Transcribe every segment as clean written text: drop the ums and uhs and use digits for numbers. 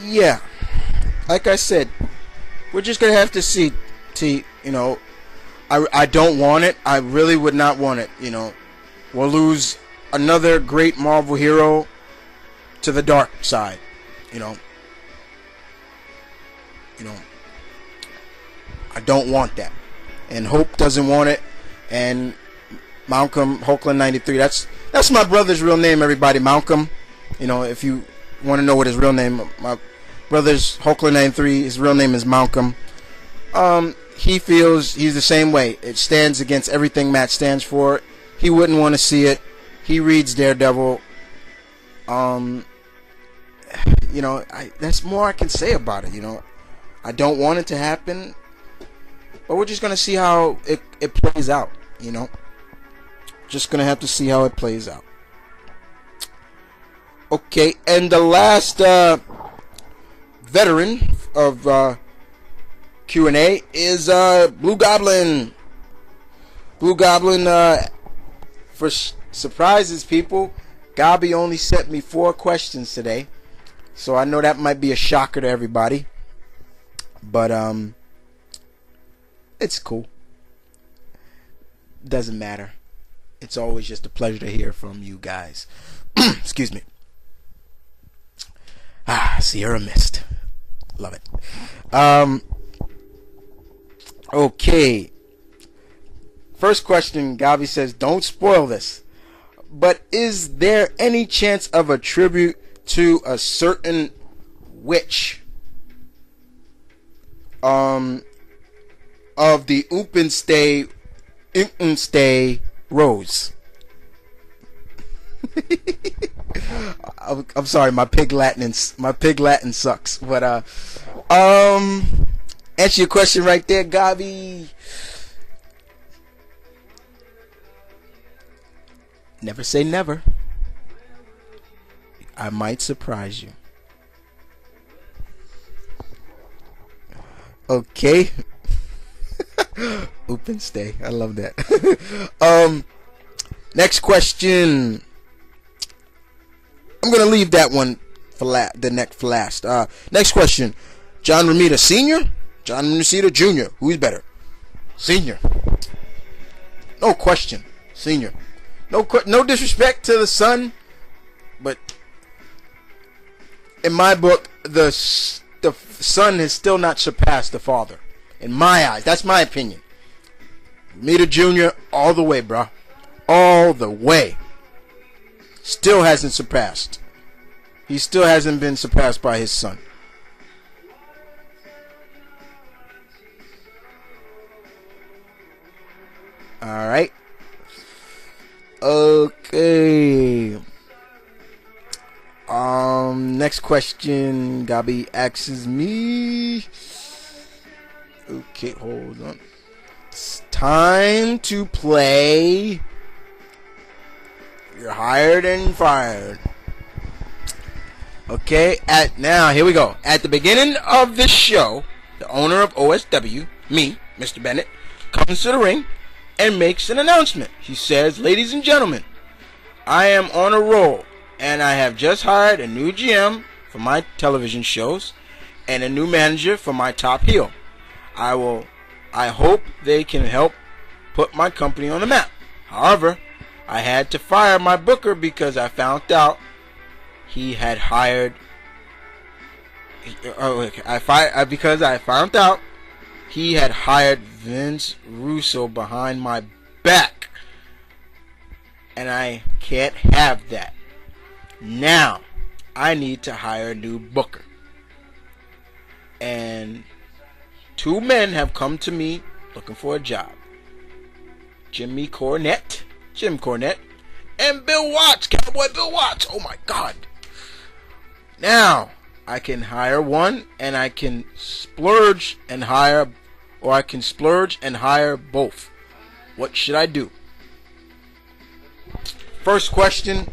yeah, like I said, we're just gonna have to see. You know, I don't want it. I really would not want it. You know, we'll lose another great Marvel hero to the dark side. You know, you know, I don't want that, and Hope doesn't want it, and Malcolm Hoagland 93. That's my brother's real name. Everybody, Malcolm. You know, if you want to know what his real name, my brother's Hoagland 93. His real name is Malcolm. He feels he's the same way. It stands against everything Matt stands for. He wouldn't want to see it. He reads Daredevil. You know, that's more I can say about it. You know, I don't want it to happen, but we're just gonna see how it plays out. You know, just gonna have to see how it plays out. Okay, and the last veteran of Q&A is Blue Goblin. Blue Goblin, for surprises people, Gabi only sent me 4 questions today, so I know that might be a shocker to everybody, but it's cool. Doesn't matter. It's always just a pleasure to hear from you guys. Excuse me. Sierra Mist. Love it. Okay. First question, Gabi says, don't spoil this, but is there any chance of a tribute to a certain witch of the Umpenstay Rose? I'm sorry, my pig Latin sucks, but answer your question right there, Gabi. Never say never. I might surprise you. Okay. Open stay. I love that. Next question. I'm gonna leave that one for last. Next question. John Romita Sr., John Romita Jr. Who's better? Senior. No question. Senior. No disrespect to the son, but in my book, the son has still not surpassed the father. In my eyes, that's my opinion. Romita Jr. all the way, bro. All the way. Still hasn't surpassed. He still hasn't been surpassed by his son. Alright. Okay. Next question Gabi asks me. Okay, hold on. It's time to play You're Hired and Fired. Okay, now here we go. At the beginning of the show, the owner of OSW, me, Mr. Bennett, comes to the ring and makes an announcement. He says, ladies and gentlemen, I am on a roll, and I have just hired a new GM for my television shows and a new manager for my top heel. I hope they can help put my company on the map. However, I had to fire my booker because I found out he had hired. Because I found out he had hired Vince Russo behind my back, and I can't have that. Now I need to hire a new booker, and 2 men have come to me looking for a job. Jim Cornette, and Bill Watts, Cowboy Bill Watts. Oh my God. Now I can hire one, and I can splurge and hire, or I can splurge and hire both. What should I do? First question.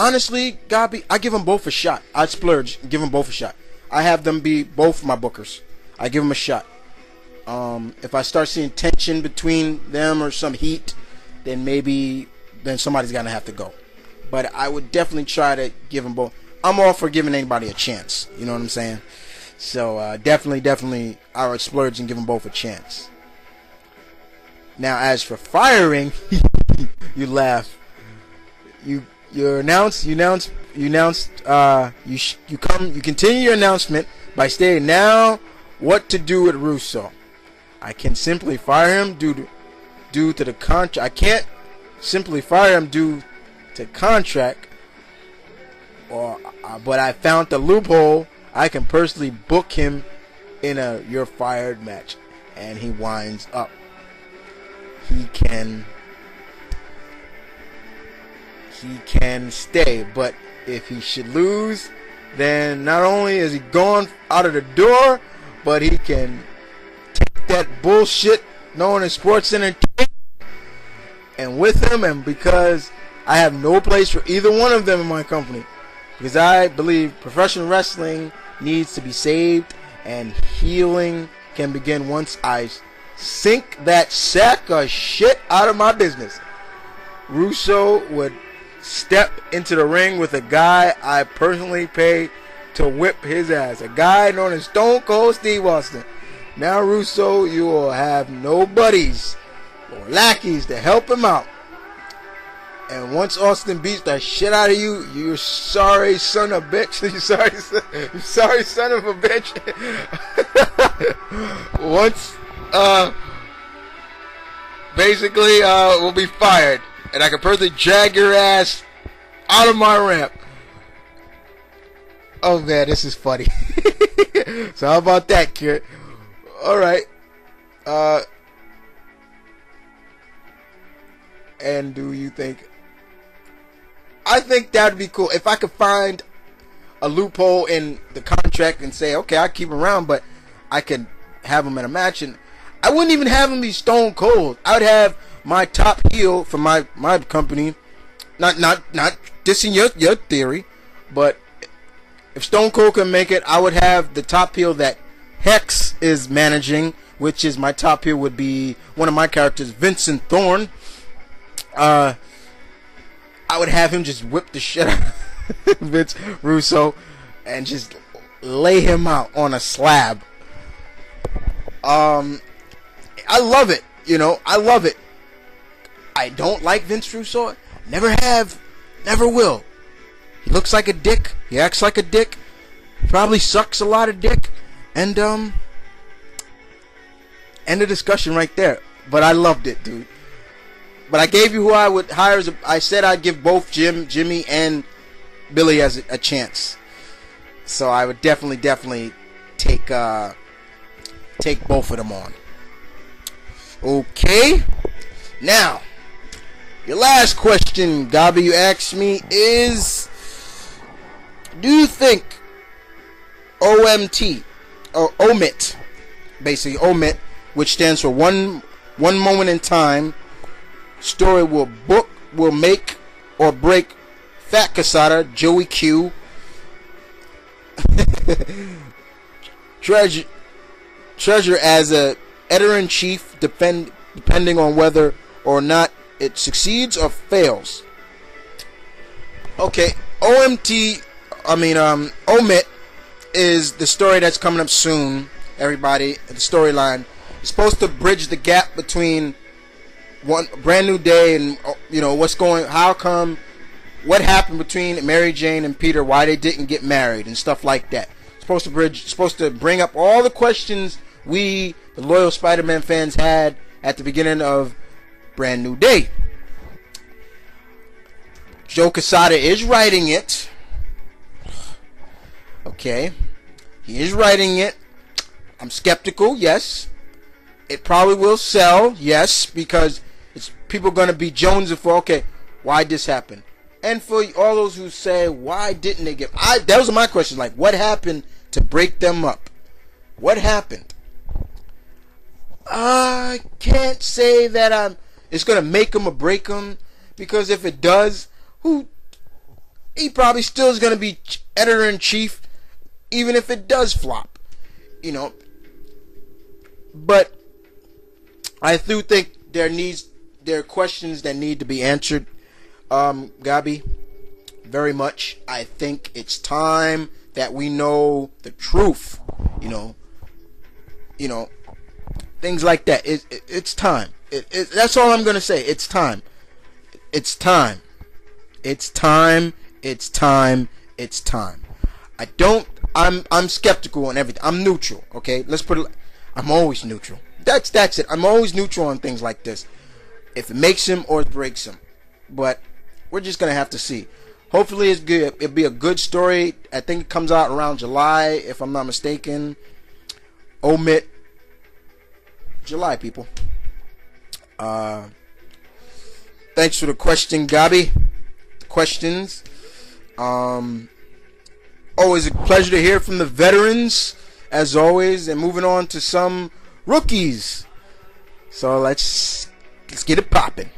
Honestly, Gabi, I give them both a shot. I splurge, give them both a shot. I have them be both my bookers. I give them a shot. If I start seeing tension between them or some heat, then somebody's gonna have to go. but I would definitely try to give them both. I'm all for giving anybody a chance. You know what I'm saying? So definitely, I would splurge and give them both a chance. Now, as for firing, you laugh. You continue your announcement by stating now what to do with Russo. I can simply fire him due to the contract. I can't simply fire him due to contract, but I found the loophole. I can personally book him in a "you're fired" match, and he winds up. He can stay, but if he should lose, then not only is he gone out of the door, but he can take that bullshit known as sports entertainment and with him. And because I have no place for either one of them in my company, because I believe professional wrestling needs to be saved and healing can begin once I sink that sack of shit out of my business. Russo would step into the ring with a guy I personally pay to whip his ass, a guy known as Stone Cold Steve Austin. Now, Russo, you will have no buddies or lackeys to help him out. And once Austin beats the shit out of you, you sorry son of a bitch. You sorry son of a bitch. Once, basically, will be fired. And I can personally drag your ass out of my ramp. Oh man, this is funny. So how about that, kid? Alright. And do you think... I think that would be cool if I could find a loophole in the contract and say, okay, I'll keep him around, but I could have him in a match, and I wouldn't even have him be Stone Cold. I would have my top heel from my company, not dissing your theory, but if Stone Cold can make it, I would have the top heel that Hex is managing, which is my top heel would be one of my characters, Vincent Thorne. I would have him just whip the shit out of Vince Russo and just lay him out on a slab. I love it, I love it. I don't like Vince Russo. Never have, never will. He looks like a dick. He acts like a dick. Probably sucks a lot of dick. And end of discussion right there. But I loved it, dude. But I gave you who I would hire. I said I'd give both Jimmy, and Billy as a chance. So I would definitely take both of them on. Okay. Now, your last question, Gabi, you asked me is, do you think OMT or omit, basically omit, which stands for one moment in time, story will make or break Fat Casada, Joey Q, treasure as a editor-in-chief, depending on whether or not it succeeds or fails. Okay, omit is the story that's coming up soon. Everybody, the storyline is supposed to bridge the gap between one brand new day and what happened between Mary Jane and Peter, why they didn't get married and stuff like that. Supposed to bring up all the questions we, the loyal Spider-Man fans, had at the beginning of Brand New Day. Joe Quesada is writing it. Okay. He is writing it. I'm skeptical, yes. It probably will sell, yes, because people are going to be jonesing for, okay, why'd this happen? And for all those who say, why didn't they get... those are my questions, like, what happened to break them up? What happened? I can't say that it's going to make them or break them, because if it does, he probably still is going to be editor-in-chief, even if it does flop, But I do think there are questions that need to be answered, Gabi. very much. I think it's time that we know the truth. You know, things like that. It's time. That's all I'm gonna say. It's time. It's time. It's time. It's time. It's time. I'm skeptical on everything. I'm neutral. Okay, let's put it. I'm always neutral. That's it. I'm always neutral on things like this. If it makes him or it breaks him, but we're just gonna have to see. Hopefully it's good. It'll be a good story. I think it comes out around July, if I'm not mistaken. Omit July, people. Thanks for the question, Gabi. Questions. Always a pleasure to hear from the veterans, as always, and moving on to some rookies. So let's get it popping.